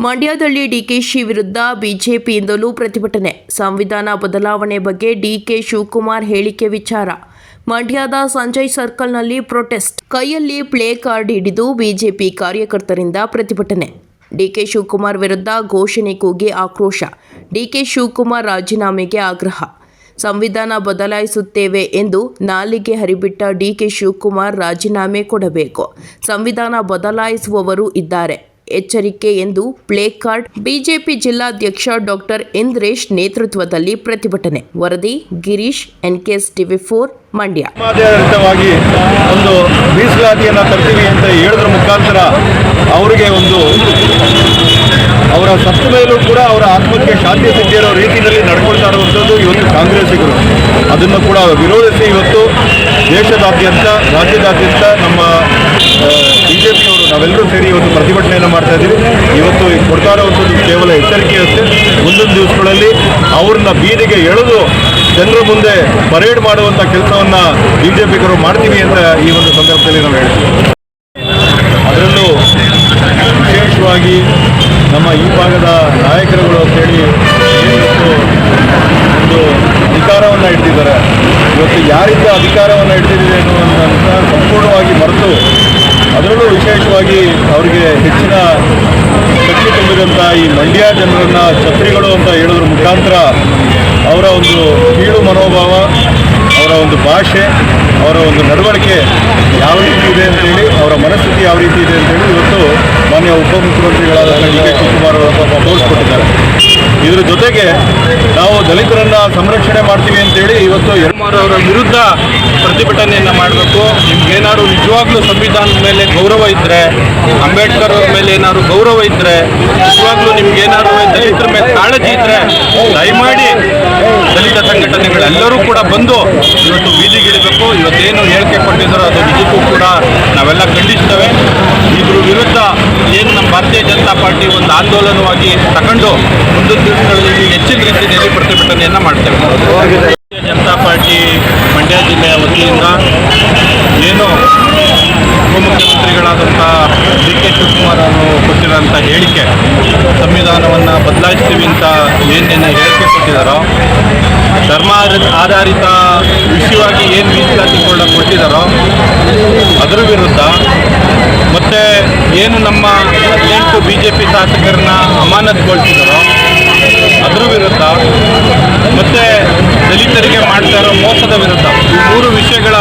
ಮಂಡ್ಯದಲ್ಲಿ ಡಿಕೆಶಿ ವಿರುದ್ಧ ಬಿಜೆಪಿಯಿಂದಲೂ ಪ್ರತಿಭಟನೆ. ಸಂವಿಧಾನ ಬದಲಾವಣೆ ಬಗ್ಗೆ ಡಿಕೆ ಶಿವಕುಮಾರ್ ಹೇಳಿಕೆ ವಿಚಾರ. ಮಂಡ್ಯದ ಸಂಜಯ್ ಸರ್ಕಲ್ನಲ್ಲಿ ಪ್ರೊಟೆಸ್ಟ್. ಕೈಯಲ್ಲಿ ಪ್ಲೇ ಕಾರ್ಡ್ ಹಿಡಿದು ಬಿಜೆಪಿ ಕಾರ್ಯಕರ್ತರಿಂದ ಪ್ರತಿಭಟನೆ. ಡಿಕೆ ಶಿವಕುಮಾರ್ ವಿರುದ್ಧ ಘೋಷಣೆ ಕೂಗಿ ಆಕ್ರೋಶ. ಡಿಕೆ ಶಿವಕುಮಾರ್ ರಾಜೀನಾಮೆಗೆ ಆಗ್ರಹ. ಸಂವಿಧಾನ ಬದಲಾಯಿಸುತ್ತೇವೆ ಎಂದು ನಾಲಿಗೆ ಹರಿಬಿಟ್ಟ ಡಿಕೆ ಶಿವಕುಮಾರ್ ರಾಜೀನಾಮೆ ಕೊಡಬೇಕು. ಸಂವಿಧಾನ ಬದಲಾಯಿಸುವವರು ಇದ್ದಾರೆ, ಎಚ್ಚರಿಕೆ ಎಂದು ಪ್ಲೇ ಕಾರ್ಡ್. ಬಿಜೆಪಿ ಜಿಲ್ಲಾಧ್ಯಕ್ಷ ಡಾಕ್ಟರ್ ಇಂದ್ರೇಶ್ ನೇತೃತ್ವದಲ್ಲಿ ಪ್ರತಿಭಟನೆ. ವರದಿ ಗಿರೀಶ್, NKS TV4 ಮಂಡ್ಯ. ಆಧಾರಿತವಾಗಿ ಒಂದು ಮೀಸಲಾತಿಯನ್ನು ತರ್ತೀವಿ ಅಂತ ಹೇಳೋದ್ರ ಮುಖಾಂತರ ಅವರಿಗೆ ಅವರ ಸತ್ತ ಮೇಲೂ ಕೂಡ ಅವರ ಆತ್ಮಕ್ಕೆ ಶಾಂತಿ ಸಿದ್ಧಿರೋ ರೀತಿಯಲ್ಲಿ ನಡ್ಕೊಳ್ತಾ ಇರುವಂಥದ್ದು ಇವತ್ತು ಕಾಂಗ್ರೆಸ್ಸಿಗರು. ಅದನ್ನು ಕೂಡ ವಿರೋಧಿಸಿ ಇವತ್ತು ದೇಶದಾದ್ಯಂತ, ರಾಜ್ಯದಾದ್ಯಂತ ನಮ್ಮ ಬಿಜೆಪಿಯವರು ನಾವೆಲ್ಲರೂ ಸೇರಿ ಇವತ್ತು ಪ್ರತಿಭಟನೆಯನ್ನು ಮಾಡ್ತಾ ಇದ್ದೀವಿ. ಇವತ್ತು ಕೊಡ್ತಾ ಇರುವಂಥದ್ದು ಕೇವಲ ಎಚ್ಚರಿಕೆ ಅಷ್ಟೇ. ಮುಂದಿನ ದಿವಸಗಳಲ್ಲಿ ಅವ್ರನ್ನ ಬೀದಿಗೆ ಎಳೆದು ಜನರ ಮುಂದೆ ಪರೇಡ್ ಮಾಡುವಂಥ ಕೆಲಸವನ್ನು ಬಿಜೆಪಿಗರು ಮಾಡ್ತೀವಿ ಅಂತ ಈ ಒಂದು ಸಂದರ್ಭದಲ್ಲಿ ನಾವು ಹೇಳ್ತೀವಿ. ಅದರಲ್ಲೂ ವಿಶೇಷವಾಗಿ ನಮ್ಮ ಈ ಭಾಗದ ನಾಯಕರುಗಳು ಅಂತೇಳಿ ಇವತ್ತು ಒಂದು ಅಧಿಕಾರವನ್ನು ಹಿಡಿದಿದ್ದಾರೆ. ಇವತ್ತು ಯಾರಿಂದ ಅಧಿಕಾರವನ್ನು ಹಿಡಿದಿದೆ ಅನ್ನುವಂಥ ಸಂಪೂರ್ಣವಾಗಿ ಮರೆತು, ಅದರಲ್ಲೂ ವಿಶೇಷವಾಗಿ ಅವರಿಗೆ ಹೆಚ್ಚಿನ ಶಕ್ತಿ ತುಂಬಿದಂಥ ಈ ಮಂಡ್ಯ ಜನರನ್ನು ಛತ್ರಿಗಳು ಅಂತ ಹೇಳೋದ್ರ ಮುಖಾಂತರ ಅವರ ಒಂದು ಕೀಳು ಮನೋಭಾವ, ಅವರ ಒಂದು ಭಾಷೆ, ಅವರ ಒಂದು ನಡವಳಿಕೆ ಯಾವ ರೀತಿ ಇದೆ ಅಂತೇಳಿ, ಅವರ ಮನಸ್ಥಿತಿ ಯಾವ ರೀತಿ ಇದೆ ಅಂತೇಳಿ ಇವತ್ತು ಮಾನ್ಯ ಉಪಮುಖ್ಯಮಂತ್ರಿಗಳಾದ ಡಿಕೆ ಶಿವಕುಮಾರ್ ಅವರು ತೋರಿಸ್ಕೊಟ್ಟಿದ್ದಾರೆ. ಇದರ ಜೊತೆಗೆ ನಾವು ದಲಿತರನ್ನು ಸಂರಕ್ಷಣೆ ಮಾಡ್ತೀವಿ ಅಂತೇಳಿ ಇವತ್ತು ಯರಮಾರ್ ಅವರ ವಿರುದ್ಧ ಪ್ರತಿಭಟನೆಯನ್ನು ಮಾಡಬೇಕು. ನಿಮ್ಗೇನಾದ್ರು ನಿಜವಾಗ್ಲೂ ಸಂವಿಧಾನದ ಮೇಲೆ ಗೌರವ ಇದ್ದರೆ, ಅಂಬೇಡ್ಕರ್ ಅವ್ರ ಮೇಲೆ ಏನಾದ್ರು ಗೌರವ ಇದ್ದರೆ, ನಿಜವಾಗ್ಲೂ ನಿಮ್ಗೇನಾದ್ರು ದಲಿತರ ಮೇಲೆ ಕಾಳಜಿ ಇದ್ದರೆ ದಯಮಾಡಿ ದಲಿತ ಸಂಘಟನೆಗಳೆಲ್ಲರೂ ಕೂಡ ಬಂದು ಇವತ್ತು ಬೀದಿಗಿಳಿಬೇಕು. ಇವತ್ತೇನು ಹೇಳಿಕೆ ಕೊಟ್ಟಿದ್ದಾರೋ ಅದು ನಿಜಕ್ಕೂ ಕೂಡ ನಾವೆಲ್ಲ ಖಂಡಿಸ್ತೇವೆ. ಇದ್ರ ವಿರುದ್ಧ ಏನು ನಮ್ಮ ಭಾರತೀಯ ಜನತಾ ಪಾರ್ಟಿ ಒಂದು ಆಂದೋಲನವಾಗಿ ತಗೊಂಡು ಮುಂದಿನ ದಿವಸಗಳಲ್ಲಿ ಹೆಚ್ಚಿನ ರೀತಿಯಲ್ಲಿ ಪ್ರತಿಭಟನೆಯನ್ನು ಮಾಡ್ತೇವೆ. ಭಾರತೀಯ ಜನತಾ ಪಾರ್ಟಿ ಮಂಡ್ಯ ಜಿಲ್ಲೆಯ ವತಿಯಿಂದ ಏನು ಉಪಮುಖ್ಯಮಂತ್ರಿಗಳಾದಂಥ ಡಿಕೆ ಶಿವಕುಮಾರ್ ಅವರು ಕೊಟ್ಟಿರೋಂಥ ಹೇಳಿಕೆ, ಸಂವಿಧಾನವನ್ನು ಬದಲಾಯಿಸ್ತೀವಿ ಅಂತ ಏನೇನು ಹೇಳಿಕೆ ಕೊಟ್ಟಿದ್ದಾರೋ, ಧರ್ಮ ಆಧಾರಿತ ವಿಷಯವಾಗಿ ಏನು ಮೀಸಲಾತಿಗಳನ್ನ ಕೊಟ್ಟಿದ್ದಾರೋ ಅದರ ವಿರುದ್ಧ, ಮತ್ತು ಏನು ನಮ್ಮ 18 BJP ಶಾಸಕರನ್ನ ಅಮಾನತುಗೊಳಿಸಿದಾರೋ ಅದರ ವಿರುದ್ಧ, ಮತ್ತು ದಲಿತರಿಗೆ ಮಾಡ್ತಾ ಇರೋ ಮೋಸದ ವಿರುದ್ಧ, ಈ 3 ವಿಷಯಗಳ